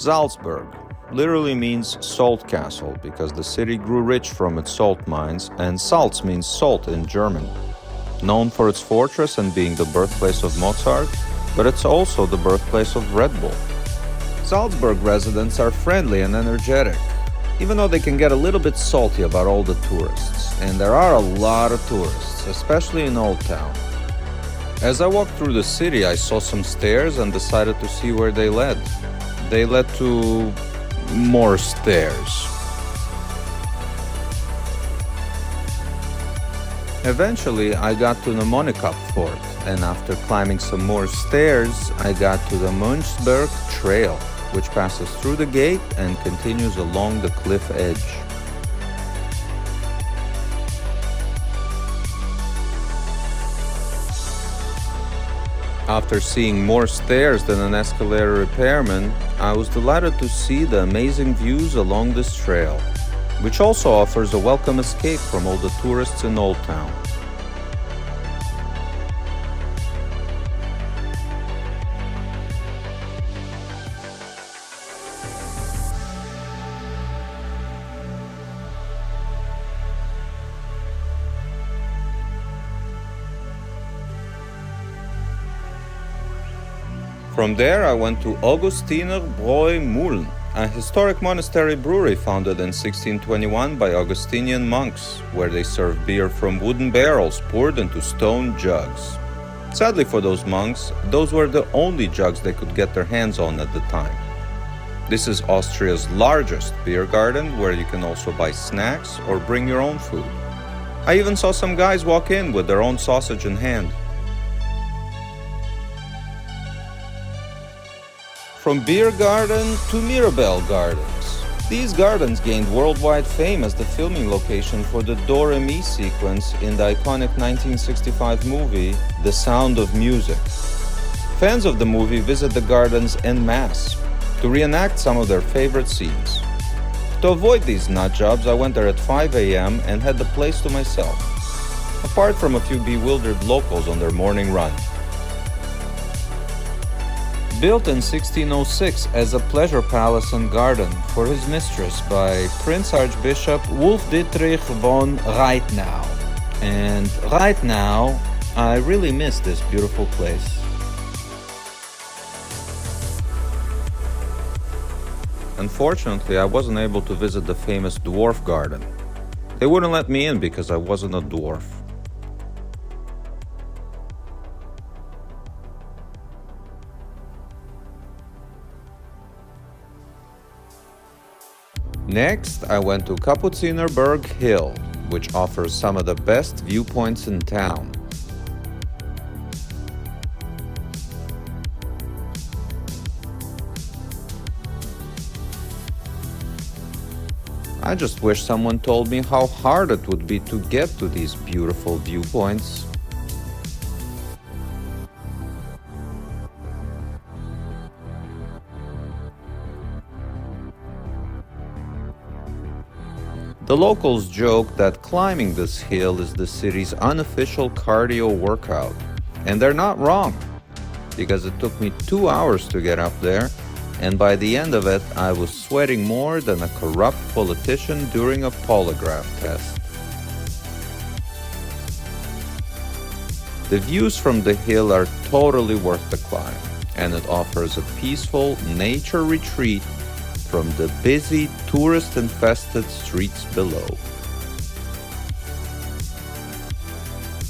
Salzburg literally means salt castle because the city grew rich from its salt mines, and Salz means salt in German. Known for its fortress and being the birthplace of Mozart, but it's also the birthplace of Red Bull. Salzburg residents are friendly and energetic, even though they can get a little bit salty about all the tourists. And there are a lot of tourists, especially in Old Town. As I walked through the city, I saw some stairs and decided to see where they led. They led to more stairs. Eventually, I got to the Monikapforte, and after climbing some more stairs, I got to the Mönchsberg trail, which passes through the gate and continues along the cliff edge. After seeing more stairs than an escalator repairman, I was delighted to see the amazing views along this trail, which also offers a welcome escape from all the tourists in Old Town. From there, I went to Augustiner Bräu Mülln, a historic monastery brewery founded in 1621 by Augustinian monks, where they serve beer from wooden barrels poured into stone jugs. Sadly for those monks, those were the only jugs they could get their hands on at the time. This is Austria's largest beer garden, where you can also buy snacks or bring your own food. I even saw some guys walk in with their own sausage in hand. From beer garden to Mirabell Gardens. These gardens gained worldwide fame as the filming location for the Do Re Mi sequence in the iconic 1965 movie The Sound of Music. Fans of the movie visit the gardens en masse to reenact some of their favorite scenes. To avoid these nut jobs, I went there at 5 a.m. and had the place to myself, apart from a few bewildered locals on their morning run. Built in 1606 as a pleasure palace and garden for his mistress by Prince Archbishop Wolf-Dietrich von Reitnau. And right now, I really miss this beautiful place. Unfortunately, I wasn't able to visit the famous dwarf garden. They wouldn't let me in because I wasn't a dwarf. Next, I went to Kapuzinerberg Hill, which offers some of the best viewpoints in town. I just wish someone told me how hard it would be to get to these beautiful viewpoints. The locals joke that climbing this hill is the city's unofficial cardio workout, and they're not wrong, because it took me 2 hours to get up there, and by the end of it, I was sweating more than a corrupt politician during a polygraph test. The views from the hill are totally worth the climb, and it offers a peaceful nature retreat from the busy, tourist-infested streets below.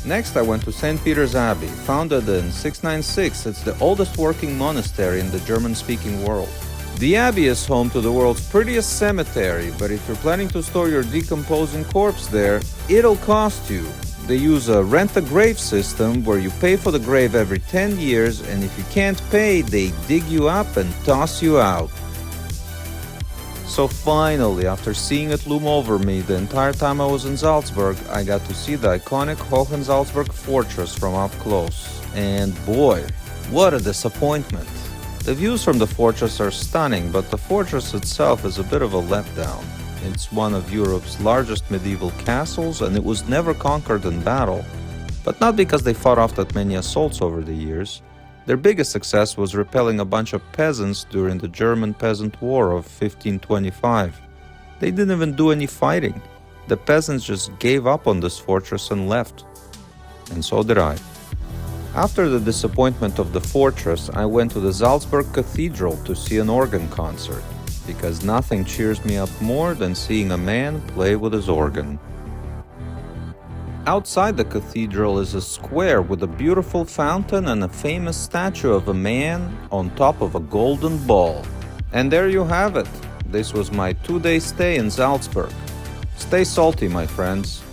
Next, I went to St. Peter's Abbey. Founded in 696, it's the oldest working monastery in the German-speaking world. The Abbey is home to the world's prettiest cemetery, but if you're planning to store your decomposing corpse there, it'll cost you. They use a rent-a-grave system where you pay for the grave every 10 years, and if you can't pay, they dig you up and toss you out. So finally, after seeing it loom over me the entire time I was in Salzburg, I got to see the iconic Hohensalzburg Fortress from up close. And boy, what a disappointment. The views from the fortress are stunning, but the fortress itself is a bit of a letdown. It's one of Europe's largest medieval castles, and it was never conquered in battle. But not because they fought off that many assaults over the years, Their biggest success was repelling a bunch of peasants during the German Peasant War of 1525. They didn't even do any fighting. The peasants just gave up on this fortress and left. And so did I. After the disappointment of the fortress, I went to the Salzburg Cathedral to see an organ concert, because nothing cheers me up more than seeing a man play with his organ. Outside the cathedral is a square with a beautiful fountain and a famous statue of a man on top of a golden ball. And there you have it. This was my 2-day stay in Salzburg. Stay salty, my friends.